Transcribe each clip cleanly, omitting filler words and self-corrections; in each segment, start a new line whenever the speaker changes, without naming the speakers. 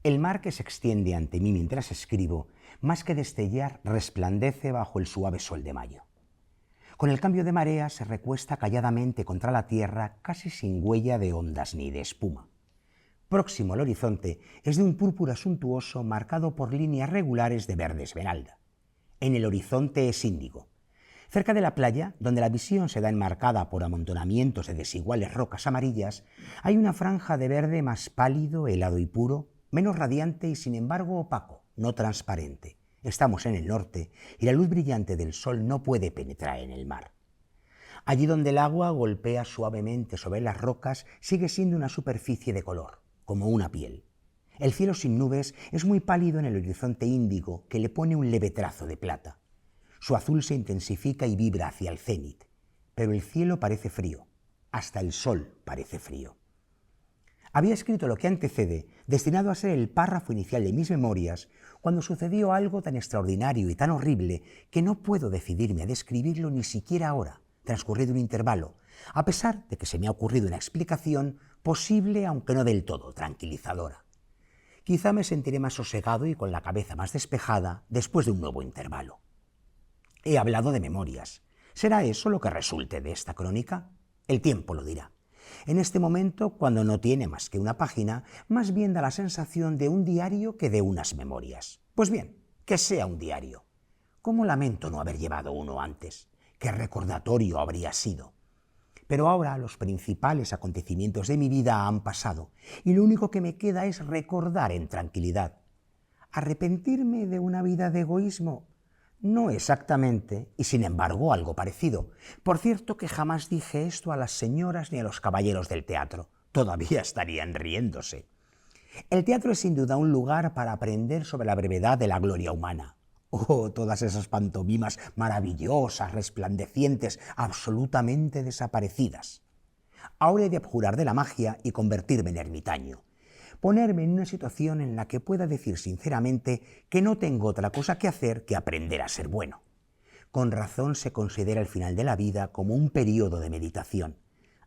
El mar que se extiende ante mí mientras escribo, más que destellar, resplandece bajo el suave sol de mayo. Con el cambio de marea se recuesta calladamente contra la tierra, casi sin huella de ondas ni de espuma. Próximo al horizonte es de un púrpura suntuoso marcado por líneas regulares de verde esmeralda. En el horizonte es índigo. Cerca de la playa, donde la visión se da enmarcada por amontonamientos de desiguales rocas amarillas, hay una franja de verde más pálido, helado y puro, menos radiante y sin embargo opaco, no transparente. Estamos en el norte y la luz brillante del sol no puede penetrar en el mar. Allí donde el agua golpea suavemente sobre las rocas sigue siendo una superficie de color, como una piel. El cielo sin nubes es muy pálido en el horizonte índigo que le pone un leve trazo de plata. Su azul se intensifica y vibra hacia el cénit, pero el cielo parece frío, hasta el sol parece frío. Había escrito lo que antecede, destinado a ser el párrafo inicial de mis memorias, cuando sucedió algo tan extraordinario y tan horrible que no puedo decidirme a describirlo ni siquiera ahora, transcurrido un intervalo, a pesar de que se me ha ocurrido una explicación posible, aunque no del todo tranquilizadora. Quizá me sentiré más sosegado y con la cabeza más despejada después de un nuevo intervalo. He hablado de memorias. ¿Será eso lo que resulte de esta crónica? El tiempo lo dirá. En este momento, cuando no tiene más que una página, más bien da la sensación de un diario que de unas memorias. Pues bien, que sea un diario. ¿Cómo lamento no haber llevado uno antes? ¿Qué recordatorio habría sido? Pero ahora los principales acontecimientos de mi vida han pasado y lo único que me queda es recordar en tranquilidad. ¿Arrepentirme de una vida de egoísmo? No exactamente, y sin embargo algo parecido. Por cierto que jamás dije esto a las señoras ni a los caballeros del teatro. Todavía estarían riéndose. El teatro es sin duda un lugar para aprender sobre la brevedad de la gloria humana. Oh, todas esas pantomimas maravillosas, resplandecientes, absolutamente desaparecidas. Ahora he de abjurar de la magia y convertirme en ermitaño. Ponerme en una situación en la que pueda decir sinceramente que no tengo otra cosa que hacer que aprender a ser bueno. Con razón se considera el final de la vida como un periodo de meditación.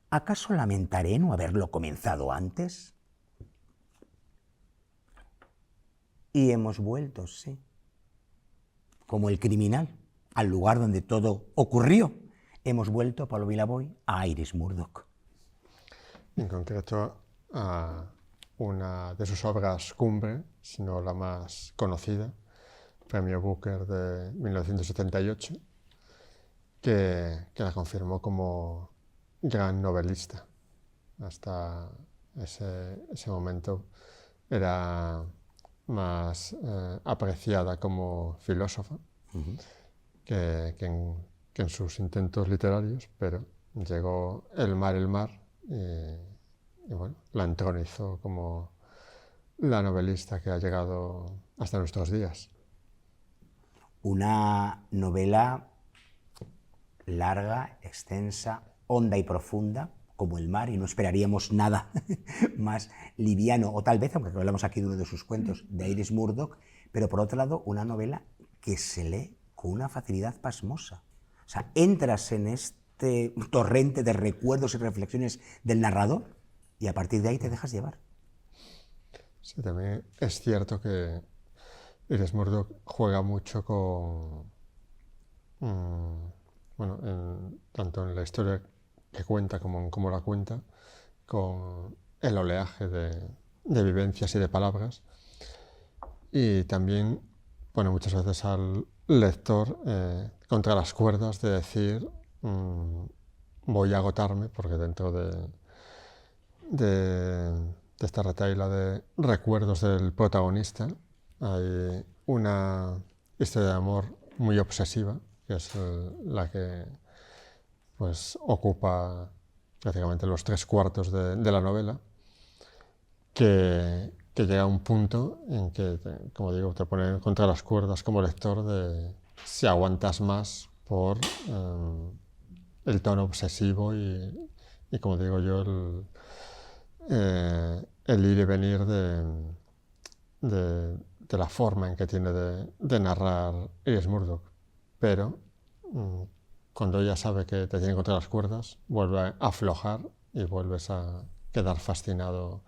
¿Acaso lamentaré no haberlo comenzado antes? Y hemos vuelto, sí, como el criminal, al lugar donde todo ocurrió. Hemos vuelto, Pablo Vilaboy, a Iris Murdoch.
En concreto, a una de sus obras cumbre, si no la más conocida, Premio Booker de 1978, que la confirmó como gran novelista. Hasta ese momento era más apreciada como filósofa que en sus intentos literarios, pero llegó El mar y bueno, la entronizó como la novelista que ha llegado hasta nuestros días.
Una novela larga, extensa, honda y profunda, como el mar, y no esperaríamos nada más liviano, o tal vez, aunque hablamos aquí de uno de sus cuentos, de Iris Murdoch, pero por otro lado, una novela que se lee con una facilidad pasmosa. O sea, entras en este torrente de recuerdos y reflexiones del narrador y a partir de ahí te dejas llevar.
Sí, también es cierto que Iris Murdoch juega mucho con, bueno, tanto en la historia que cuenta como en cómo la cuenta, con el oleaje de vivencias y de palabras, y también pone muchas veces al lector contra las cuerdas de decir voy a agotarme, porque dentro de esta retahíla de recuerdos del protagonista hay una historia de amor muy obsesiva, que es la que pues ocupa prácticamente los 3/4 de la novela, que llega a un punto en que, como digo, te pone contra las cuerdas como lector de si aguantas más por el tono obsesivo y como digo yo, el ir y venir de la forma en que tiene de narrar Iris Murdoch. Pero cuando ella sabe que te tiene contra las cuerdas, vuelve a aflojar y vuelves a quedar fascinado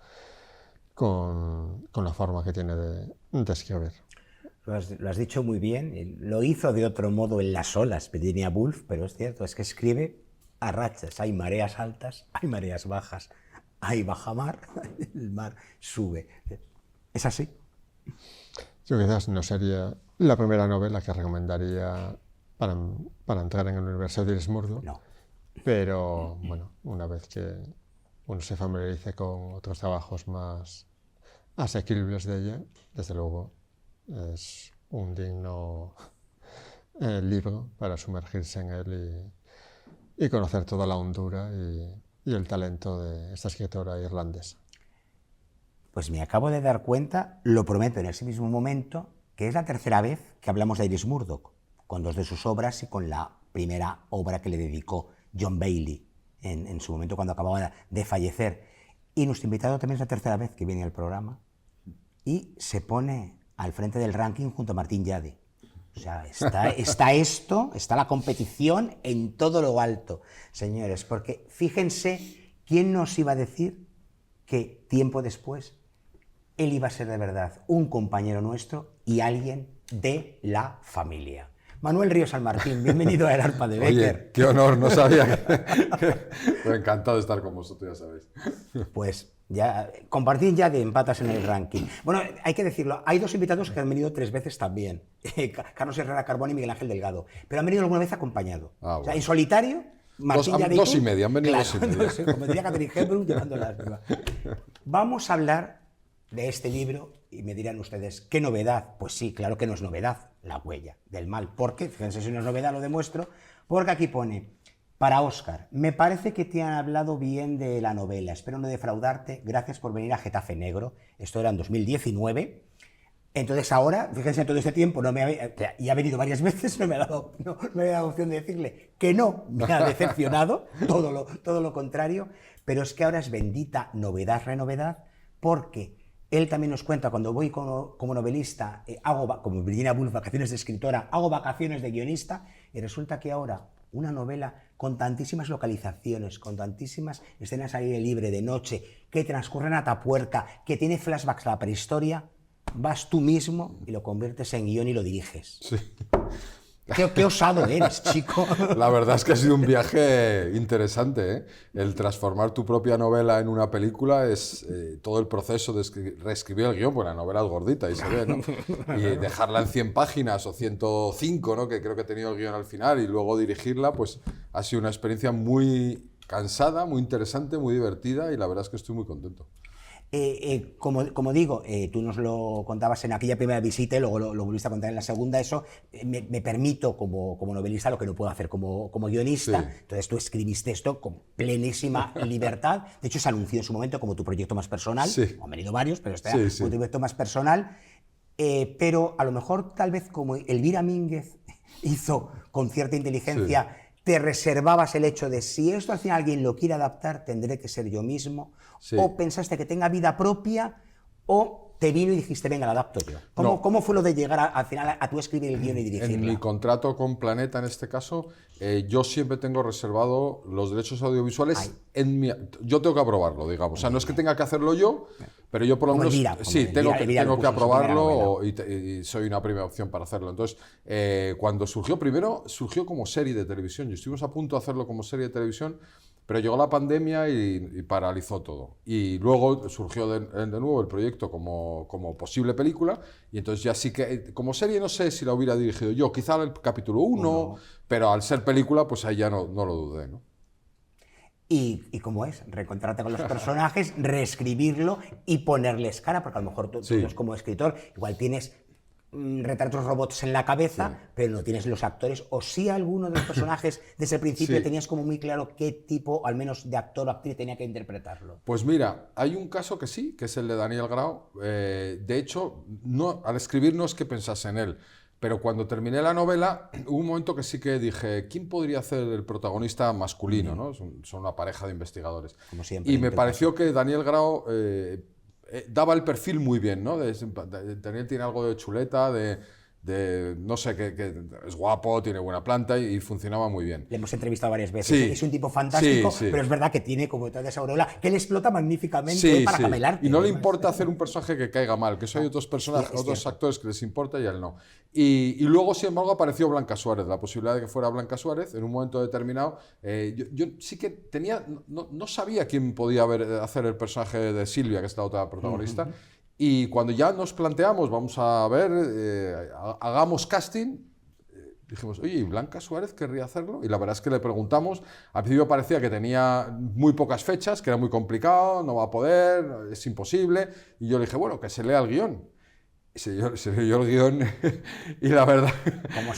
con la forma que tiene de escribir.
Lo has dicho muy bien. Lo hizo de otro modo en las olas, Virginia Woolf, pero es cierto, es que escribe a rachas. Hay mareas altas, hay mareas bajas, hay bajamar, el mar sube. ¿Es así?
Yo quizás no sería la primera novela que recomendaría para entrar en el universo de Iris Murdoch,
No.
pero bueno, una vez que uno se familiarice con otros trabajos más asequibles de ella, desde luego es un digno libro para sumergirse en él y conocer toda la hondura y el talento de esta escritora irlandesa.
Pues me acabo de dar cuenta, lo prometo en ese mismo momento, que es la tercera vez que hablamos de Iris Murdoch, con dos de sus obras y con la primera obra que le dedicó John Bailey en su momento cuando acababa de fallecer. Y nuestro invitado también es la tercera vez que viene al programa y se pone al frente del ranking junto a Martín Yade. O sea, está la competición en todo lo alto, señores, porque fíjense quién nos iba a decir que tiempo después él iba a ser de verdad un compañero nuestro y alguien de la familia. Manuel Ríos San Martín, bienvenido a El Arpa de Bécquer.
Oye, qué honor, no sabía que... Encantado de estar con vosotros, ya sabéis.
Pues ya, compartir ya de empatas en el ranking. Bueno, hay que decirlo, hay dos invitados que han venido 3 veces también, Carlos Herrera Carbón y Miguel Ángel Delgado, pero han venido alguna vez acompañado.
Bueno.
O sea, en solitario, Martín Yade
dos y media, han venido
claro,
2 y media.
No sé, como diría Catherine Hepburn, llevándolas. Vamos a hablar de este libro y me dirán ustedes, ¿qué novedad? Pues sí, claro que no es novedad, La huella del mal. ¿Por qué? Fíjense si no es novedad, lo demuestro, porque aquí pone, para Óscar, me parece que te han hablado bien de la novela, espero no defraudarte, gracias por venir a Getafe Negro, esto era en 2019, entonces ahora, fíjense, todo este tiempo, y ha venido varias veces, no me ha dado opción de decirle que no, me ha decepcionado, todo lo contrario, pero es que ahora es bendita novedad, renovedad, porque él también nos cuenta, cuando voy como novelista, como Virginia Woolf, vacaciones de escritora, hago vacaciones de guionista, y resulta que ahora una novela con tantísimas localizaciones, con tantísimas escenas al aire libre de noche, que transcurren a Atapuerca, que tiene flashbacks a la prehistoria, vas tú mismo y lo conviertes en guión y lo diriges.
Sí.
Qué osado eres, chico.
La verdad es que ha sido un viaje interesante, ¿eh? El transformar tu propia novela en una película es todo el proceso de reescribir el guión, pues la novela es gordita y se ve, ¿no? Y dejarla en 100 páginas o 105, ¿no? Que creo que he tenido el guión al final, y luego dirigirla, pues ha sido una experiencia muy cansada, muy interesante, muy divertida, y la verdad es que estoy muy contento.
Como digo, tú nos lo contabas en aquella primera visita y luego lo volviste a contar en la segunda, eso me permito como novelista lo que no puedo hacer como guionista, sí. Entonces tú escribiste esto con plenísima libertad, de hecho se anunció en su momento como tu proyecto más personal, sí. Han venido varios, pero este era tu proyecto más personal, pero a lo mejor tal vez como Elvira Mínguez hizo con cierta inteligencia, sí. Te reservabas el hecho de si esto al final alguien lo quiere adaptar, tendré que ser yo mismo, sí. O pensaste que tenga vida propia, o te vino y dijiste, venga, la adapto yo. ¿Cómo fue lo de llegar al final a tú escribir el guión y dirigirla?
En mi contrato con Planeta, en este caso, yo siempre tengo reservado los derechos audiovisuales yo tengo que aprobarlo, digamos. O sea, no es que tenga que hacerlo yo, pero yo por lo menos tengo que aprobarlo y soy una primera opción para hacerlo. Entonces, cuando primero surgió como serie de televisión, y estuvimos a punto de hacerlo como serie de televisión, pero llegó la pandemia y paralizó todo. Y luego surgió de nuevo el proyecto como posible película, y entonces ya sí que, como serie no sé si la hubiera dirigido yo, quizá el capítulo 1, pero al ser película, pues ahí ya no lo dudé, ¿no?
Y cómo es, reencontrarte con los personajes, reescribirlo y ponerles cara, porque a lo mejor tú como escritor igual tienes retratos robots en la cabeza, sí. Pero no tienes los actores, o sí alguno de los personajes desde el principio tenías como muy claro qué tipo, al menos de actor o actriz, tenía que interpretarlo.
Pues mira, hay un caso que sí, que es el de Daniel Grau. De hecho, al escribir no es que pensase en él, pero cuando terminé la novela, hubo un momento que sí que dije, ¿quién podría ser el protagonista masculino? ¿No? Son una pareja de investigadores.
Como siempre,
y me pareció que Daniel Grau daba el perfil muy bien, ¿no? Daniel tiene algo de chuleta, no sé, que es guapo, tiene buena planta y funcionaba muy bien.
Le hemos entrevistado varias veces.
Sí,
es un tipo fantástico,
sí.
pero es verdad que tiene como toda esa aureola que le explota magníficamente para camelarte.
Y no le importa hacer un personaje que caiga mal, que eso hay otros personajes, otros actores que les importa y a él no. Y luego, sin embargo, apareció Blanca Suárez, la posibilidad de que fuera Blanca Suárez en un momento determinado. Yo sí que tenía, no sabía quién podía hacer el personaje de Silvia, que es la otra protagonista. Y cuando ya nos planteamos, vamos a ver, hagamos casting, dijimos, oye, ¿y Blanca Suárez querría hacerlo? Y la verdad es que le preguntamos, al principio parecía que tenía muy pocas fechas, que era muy complicado, no va a poder, es imposible. Y yo le dije, bueno, que se lea el guión. Se leyó el guión y la verdad,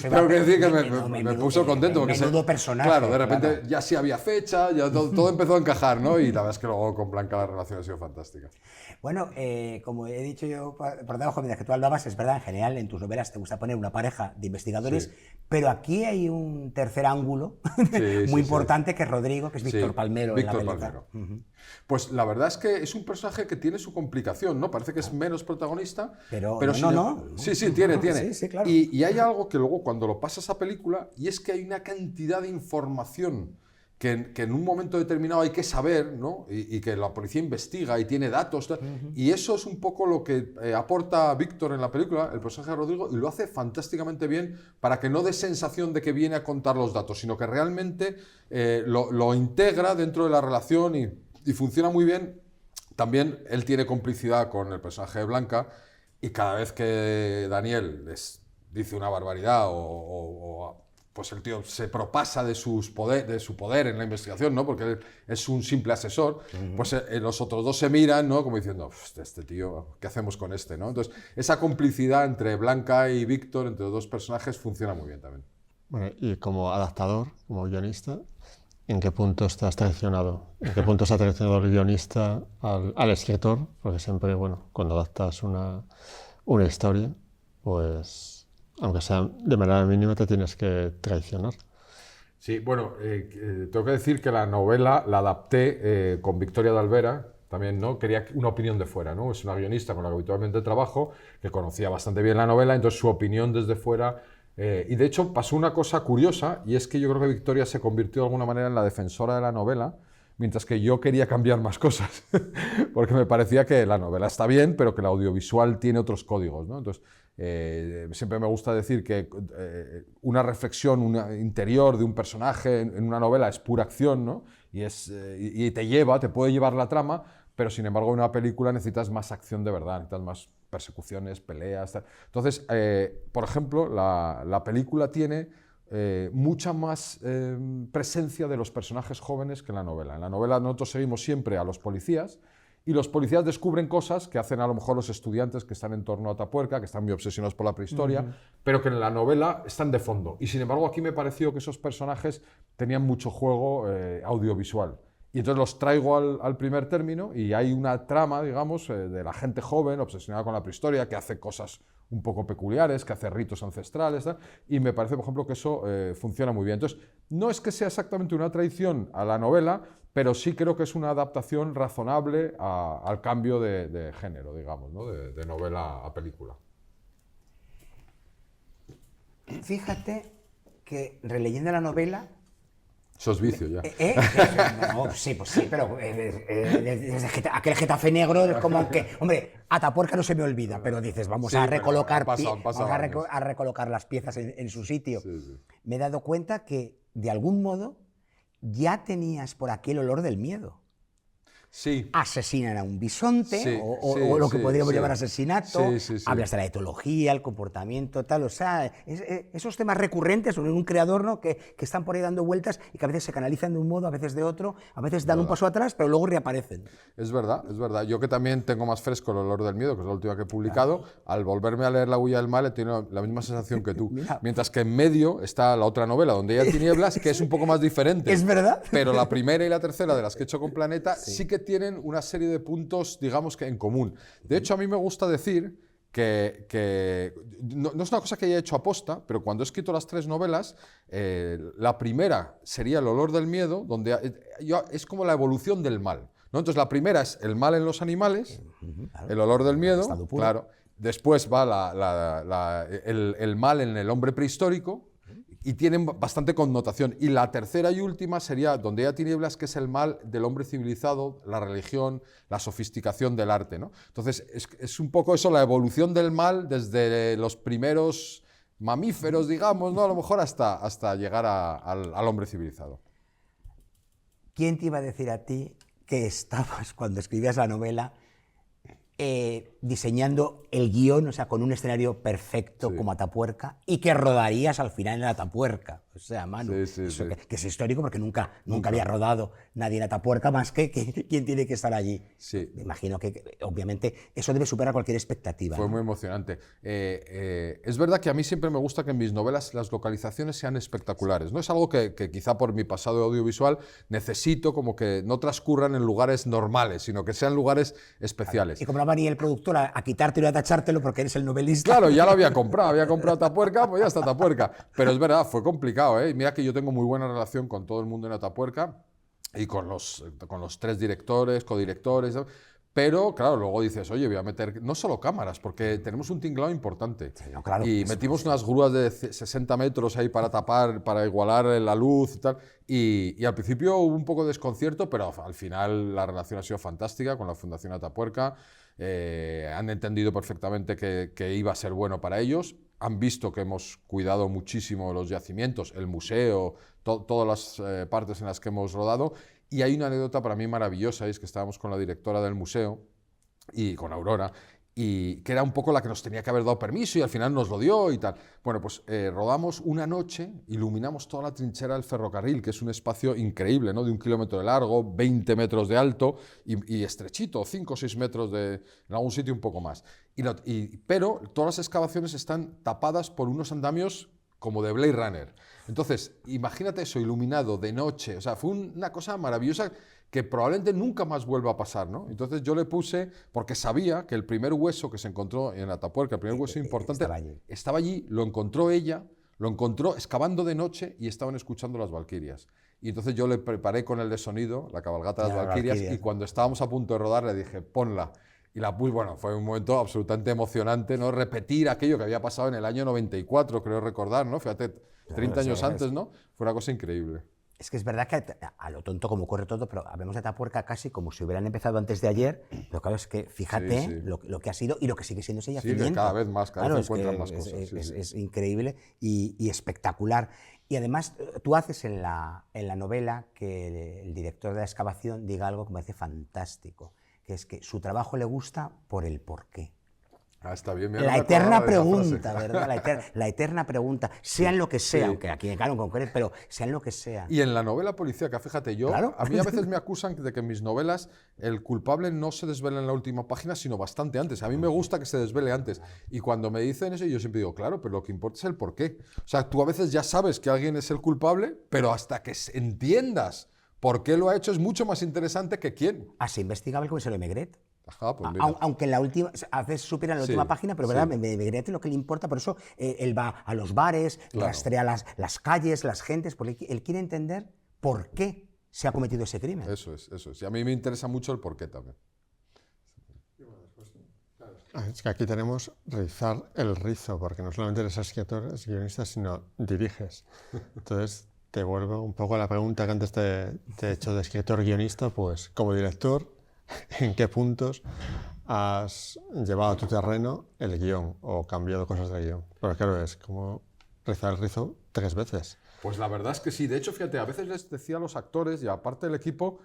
tengo que decir que me puso contento.
Menudo personaje.
Claro, de repente ya sí había fecha, ya todo empezó a encajar, ¿no? Y la verdad es que luego con Blanca la relación ha sido fantástica.
Bueno, como he dicho yo por debajo, mientras que tú hablabas, es verdad, en general en tus novelas te gusta poner una pareja de investigadores, pero aquí hay un tercer ángulo muy importante que es Rodrigo, que es Víctor Palmero.
Víctor Palmero. Pues la verdad es que es un personaje que tiene su complicación, ¿no? Parece que es menos protagonista, pero
no.
Sí, tiene.
Sí, claro.
Y hay algo que luego cuando lo pasas a película, y es que hay una cantidad de información que en un momento determinado hay que saber, ¿no? Y que la policía investiga y tiene datos. Y eso es un poco lo que aporta Víctor en la película, el personaje de Rodrigo, y lo hace fantásticamente bien para que no dé sensación de que viene a contar los datos, sino que realmente lo integra dentro de la relación y funciona muy bien. También él tiene complicidad con el personaje de Blanca y cada vez que Daniel les dice una barbaridad pues el tío se propasa de su poder en la investigación, ¿no? Porque él es un simple asesor, pues los otros dos se miran, ¿no? Como diciendo, este tío, ¿qué hacemos con este, ¿no? Entonces, esa complicidad entre Blanca y Víctor, entre los dos personajes, funciona muy bien también.
Bueno, y como adaptador, como guionista, ¿en qué punto estás traicionado? ¿En qué punto está traicionado el guionista al escritor? Porque siempre, bueno, cuando adaptas una historia, pues, aunque sea de manera mínima, te tienes que traicionar.
Sí, bueno, tengo que decir que la novela la adapté con Victoria de Alvera, también, ¿no? Quería una opinión de fuera, ¿no? Es una guionista con la que habitualmente trabajo, que conocía bastante bien la novela, entonces su opinión desde fuera... y de hecho pasó una cosa curiosa, y es que yo creo que Victoria se convirtió de alguna manera en la defensora de la novela, mientras que yo quería cambiar más cosas, porque me parecía que la novela está bien, pero que el audiovisual tiene otros códigos, ¿no? Entonces, siempre me gusta decir que una reflexión interior de un personaje en una novela es pura acción, ¿no? Y te puede llevar la trama, pero sin embargo en una película necesitas más acción de verdad, necesitas más persecuciones, peleas, tal. Entonces, por ejemplo, la película tiene mucha más presencia de los personajes jóvenes que en la novela. En la novela nosotros seguimos siempre a los policías y los policías descubren cosas que hacen a lo mejor los estudiantes que están en torno a Atapuerca, que están muy obsesionados por la prehistoria, pero que en la novela están de fondo. Y sin embargo aquí me pareció que esos personajes tenían mucho juego audiovisual. Y entonces los traigo al primer término y hay una trama, digamos, de la gente joven obsesionada con la prehistoria, que hace cosas un poco peculiares, que hace ritos ancestrales, tal, y me parece, por ejemplo, que eso funciona muy bien. Entonces, no es que sea exactamente una traición a la novela, pero sí creo que es una adaptación razonable al cambio de género, digamos, ¿no? de novela a película.
Fíjate que releyendo la novela...
Eso es vicio ya.
No, sí, pues sí, pero aquel Getafe negro es como que, hombre, Atapuerca no se me olvida, pero dices, vamos a recolocar a recolocar las piezas en su sitio. Sí. Me he dado cuenta que, de algún modo, ya tenías por aquí el olor del miedo.
Sí.
Asesinan a un bisonte, o lo que podríamos llamar asesinato, hablas de la etología, el comportamiento, tal, o sea, esos temas recurrentes, un creador, ¿no? que están por ahí dando vueltas y que a veces se canalizan de un modo, a veces de otro, a veces dan un paso atrás, pero luego reaparecen.
Es verdad, es verdad. Yo que también tengo más fresco el olor del miedo, que es la última que he publicado, al volverme a leer La huella del mal he tenido la misma sensación que tú. Mientras que en medio está la otra novela, Donde hay tinieblas, que es un poco más diferente.
Es verdad.
Pero la primera y la tercera de las que he hecho con Planeta sí que tienen una serie de puntos, digamos, que en común. De hecho, a mí me gusta decir que no es una cosa que haya hecho aposta, pero cuando he escrito las tres novelas, la primera sería El olor del miedo, donde es como la evolución del mal, ¿no? Entonces, la primera es el mal en los animales, El olor del miedo, claro. después va el mal en el hombre prehistórico, y tienen bastante connotación. Y la tercera y última sería Donde haya tinieblas, que es el mal del hombre civilizado, la religión, la sofisticación del arte, ¿no? Entonces, es un poco eso, la evolución del mal desde los primeros mamíferos, digamos, ¿no? A lo mejor hasta llegar al hombre civilizado.
¿Quién te iba a decir a ti que estabas, cuando escribías la novela, diseñando el guión, o sea, con un escenario perfecto como Atapuerca, y que rodarías al final en Atapuerca? O sea, Manu, que es histórico porque nunca había rodado nadie en Atapuerca más que quien tiene que estar allí.
Sí.
Me imagino que, obviamente, eso debe superar cualquier expectativa.
Fue muy emocionante. Es verdad que a mí siempre me gusta que en mis novelas las localizaciones sean espectaculares. No es algo que quizá por mi pasado audiovisual necesito, como que no transcurran en lugares normales, sino que sean lugares especiales.
Y como no va ni el productor a quitártelo y a tachártelo porque eres el novelista.
Claro, ya lo había comprado Atapuerca, pues ya está Atapuerca. Pero es verdad, fue complicado, ¿eh? Mira que yo tengo muy buena relación con todo el mundo en Atapuerca y con los 3 directores, codirectores, pero claro, luego dices, oye, voy a meter no solo cámaras, porque tenemos un tinglado importante.
Sí, no, claro,
y metimos unas grúas de 60 metros ahí para tapar, para igualar la luz y tal. Y al principio hubo un poco de desconcierto, pero al final la relación ha sido fantástica con la Fundación Atapuerca. Han entendido perfectamente que iba a ser bueno para ellos. Han visto que hemos cuidado muchísimo los yacimientos, el museo, todas las partes en las que hemos rodado. Y hay una anécdota para mí maravillosa, es que estábamos con la directora del museo y con Aurora, y que era un poco la que nos tenía que haber dado permiso y al final nos lo dio y tal. Bueno, pues rodamos una noche, iluminamos toda la trinchera del ferrocarril, que es un espacio increíble, ¿no? De 1 kilómetro de largo, 20 metros de alto y estrechito, 5 o 6 metros en algún sitio un poco más. Pero todas las excavaciones están tapadas por unos andamios como de Blade Runner. Entonces, imagínate eso, iluminado de noche. O sea, fue una cosa maravillosa que probablemente nunca más vuelva a pasar, ¿no? Entonces yo le puse, porque sabía que el primer hueso que se encontró en Atapuerca, el primer hueso importante, estaba allí, lo encontró ella, lo encontró excavando de noche y estaban escuchando las valquirias. Y entonces yo le preparé con el de sonido, la cabalgata de las valquirias, y cuando estábamos a punto de rodar le dije, ponla. Y la puse, bueno, fue un momento absolutamente emocionante, ¿no? Repetir aquello que había pasado en el año 94, creo recordar, ¿no? Fíjate, 30 años antes, ¿no? Fue una cosa increíble.
Es que es verdad que a lo tonto como ocurre todo, pero hablemos de Atapuerca casi como si hubieran empezado antes de ayer. Lo claro es que fíjate lo que ha sido y lo que sigue siendo ese yacimiento.
Sí, cada vez más, cada vez encuentran más cosas.
Es increíble y espectacular. Y además tú haces en la novela que el director de la excavación diga algo que me parece fantástico, que es que su trabajo le gusta por el porqué.
Ah, está bien.
La eterna pregunta, ¿verdad? La eterna pregunta, sean lo que sea, aunque aquí claro, en concreto, pero sean lo que sea.
Y en la novela policíaca, fíjate, a mí a veces me acusan de que en mis novelas el culpable no se desvela en la última página, sino bastante antes. A mí me gusta que se desvele antes. Y cuando me dicen eso, yo siempre digo, claro, pero lo que importa es el porqué. O sea, tú a veces ya sabes que alguien es el culpable, pero hasta que entiendas por qué lo ha hecho es mucho más interesante que quién.
Así investigaba el comisario Maigret.
Ajá, pues
aunque en la última, a veces supera en la última página, pero verdad, Maigret es lo que le importa, por eso él va a los bares, rastrea las calles, las gentes, porque él quiere entender por qué se ha cometido ese crimen.
Eso es. Y a mí me interesa mucho el por qué también.
Es que aquí tenemos rizar el rizo, porque no solamente eres escritor, guionista, sino diriges. Entonces, te vuelvo un poco a la pregunta que antes te he hecho de escritor-guionista, pues como director, ¿en qué puntos has llevado a tu terreno el guión o cambiado cosas del guión? Porque claro, es como rizar el rizo 3 veces.
Pues la verdad es que sí. De hecho, fíjate, a veces les decía a los actores y aparte del equipo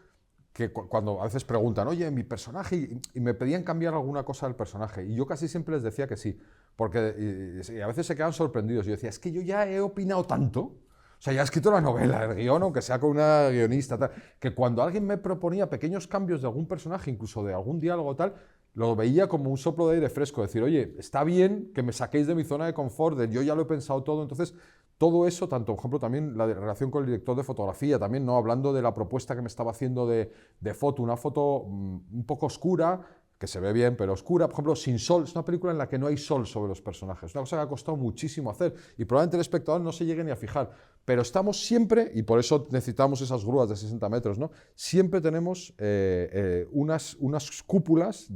que cuando a veces preguntan, oye, mi personaje, y me pedían cambiar alguna cosa del personaje, y yo casi siempre les decía que sí, porque y a veces se quedan sorprendidos. Yo decía, es que yo ya he opinado tanto, o sea, ya he escrito la novela, el guión, aunque sea con una guionista, tal, que cuando alguien me proponía pequeños cambios de algún personaje, incluso de algún diálogo tal, lo veía como un soplo de aire fresco, decir, oye, está bien que me saquéis de mi zona de confort, yo ya lo he pensado todo. Entonces, todo eso, tanto, por ejemplo, también la relación con el director de fotografía, también, ¿no? Hablando de la propuesta que me estaba haciendo de foto, una foto un poco oscura, que se ve bien, pero oscura. Por ejemplo, Sin Sol es una película en la que no hay sol sobre los personajes. Es una cosa que ha costado muchísimo hacer y probablemente el espectador no se llegue ni a fijar. Pero estamos siempre, y por eso necesitamos esas grúas de 60 metros, ¿no? Siempre tenemos unas cúpulas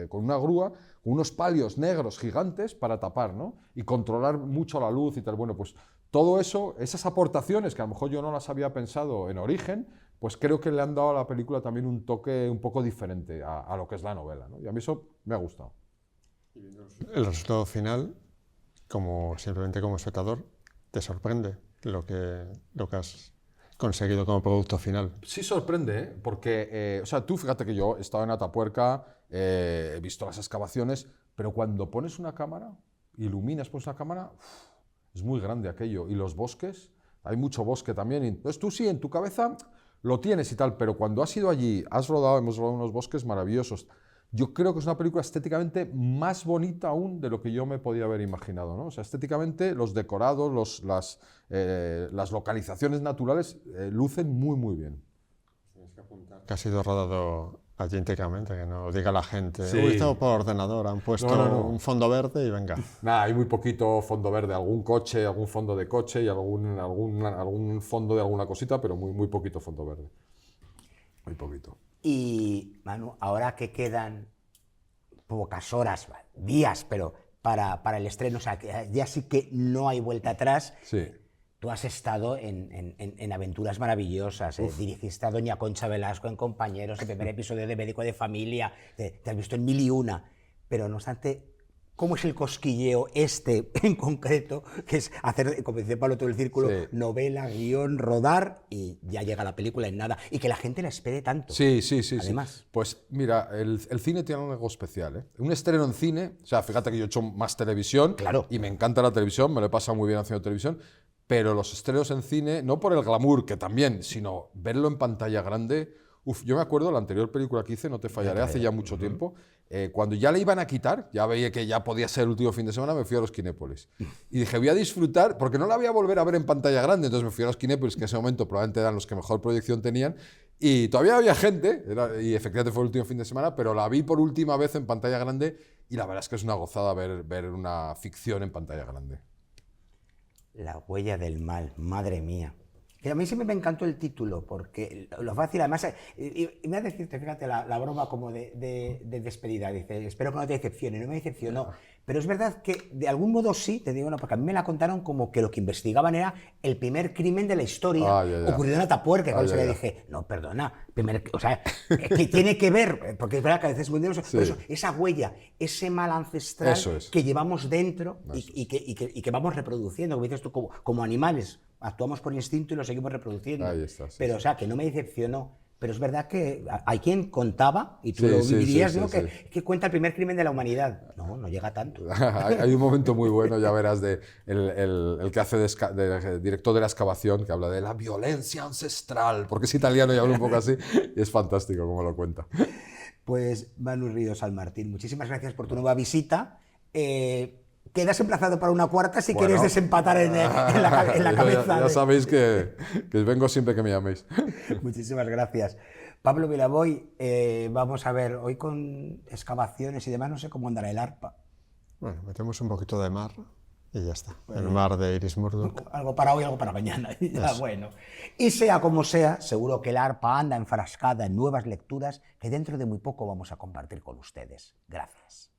con una grúa, con unos palios negros gigantes para tapar, ¿no? Y controlar mucho la luz y tal. Bueno, pues todo eso, esas aportaciones que a lo mejor yo no las había pensado en origen, pues creo que le han dado a la película también un toque un poco diferente a lo que es la novela, ¿no? Y a mí eso me ha gustado.
El resultado final, simplemente como espectador, te sorprende lo que has conseguido como producto final.
Sí sorprende, ¿eh? Porque, o sea, tú fíjate que yo he estado en Atapuerca, he visto las excavaciones, pero cuando pones una cámara, pones una cámara, es muy grande aquello. Y los bosques, hay mucho bosque también. Entonces tú sí, en tu cabeza lo tienes y tal, pero cuando has ido allí, hemos rodado unos bosques maravillosos. Yo creo que es una película estéticamente más bonita aún de lo que yo me podía haber imaginado, ¿no? O sea, estéticamente los decorados, las localizaciones naturales lucen muy, muy bien.
Tienes que apuntar que ha sido rodado allí íntegramente, que no diga la gente,
Sí.
Estado por ordenador, han puesto un fondo verde y venga.
Nada, hay muy poquito fondo verde, algún coche, algún fondo de coche y algún fondo de alguna cosita, pero muy, muy poquito fondo verde. Muy poquito.
Y, Manu, ahora que quedan pocas horas, días, pero para el estreno, o sea, que ya sí que no hay vuelta atrás.
Sí.
Tú has estado en aventuras maravillosas, dirigiste a Doña Concha Velasco en Compañeros, el primer episodio de Médico de Familia, te has visto en 1001, pero no obstante, ¿cómo es el cosquilleo en concreto, que es hacer, como dice Pablo, todo el círculo,
Sí.
novela, guión, rodar y ya llega la película en nada, y que la gente la espere tanto?
Sí.
Además.
Sí. Pues mira, el cine tiene algo especial, ¿eh? Un estreno en cine, o sea, fíjate que yo he hecho más televisión,
Claro.
Y me encanta la televisión, me lo he pasado muy bien haciendo televisión, pero los estrenos en cine, no por el glamour, que también, sino verlo en pantalla grande. Yo me acuerdo la anterior película que hice, No te fallaré, hace ya mucho tiempo, cuando ya le iban a quitar, ya veía que ya podía ser el último fin de semana, me fui a los Kinépolis. Y dije, voy a disfrutar, porque no la voy a volver a ver en pantalla grande, entonces me fui a los Kinépolis, que en ese momento probablemente eran los que mejor proyección tenían, y todavía había gente, y efectivamente fue el último fin de semana, pero la vi por última vez en pantalla grande, y la verdad es que es una gozada ver una ficción en pantalla grande.
La huella del mal, madre mía. Que a mí siempre me encantó el título, porque lo fácil, además, y me voy a decirte, fíjate, la broma como de despedida, dice, espero que no te decepcione, no me decepcionó, pero es verdad que de algún modo sí, te digo, no, porque a mí me la contaron como que lo que investigaban era el primer crimen de la historia, ocurrido en Atapuerca, cuando le dije, no, perdona, o sea, que tiene que ver, porque es verdad que a veces muy denso, pero eso, esa huella, ese mal ancestral que llevamos dentro y que vamos reproduciendo, como dices tú, como animales. Actuamos por instinto y lo seguimos reproduciendo.
Ahí está,
pero, o sea, que no me decepcionó. Pero es verdad que hay quien contaba, y tú lo vivirías, ¿no? Que cuenta el primer crimen de la humanidad. No llega tanto.
Hay un momento muy bueno, ya verás, el que hace de director de la excavación, que habla de la violencia ancestral, porque es italiano y habla un poco así, y es fantástico como lo cuenta.
Pues Manu Ríos San Martín, muchísimas gracias por tu nueva visita. Quedas emplazado para una cuarta si quieres desempatar en la cabeza.
Ya sabéis que vengo siempre que me llaméis.
Muchísimas gracias. Pablo Vilaboy, vamos a ver, hoy con excavaciones y demás, no sé cómo andará el arpa.
Bueno, metemos un poquito de mar y ya está. El mar de Iris Murdoch.
Algo para hoy, algo para mañana. Ya, bueno. Y sea como sea, seguro que el arpa anda enfrascada en nuevas lecturas que dentro de muy poco vamos a compartir con ustedes. Gracias.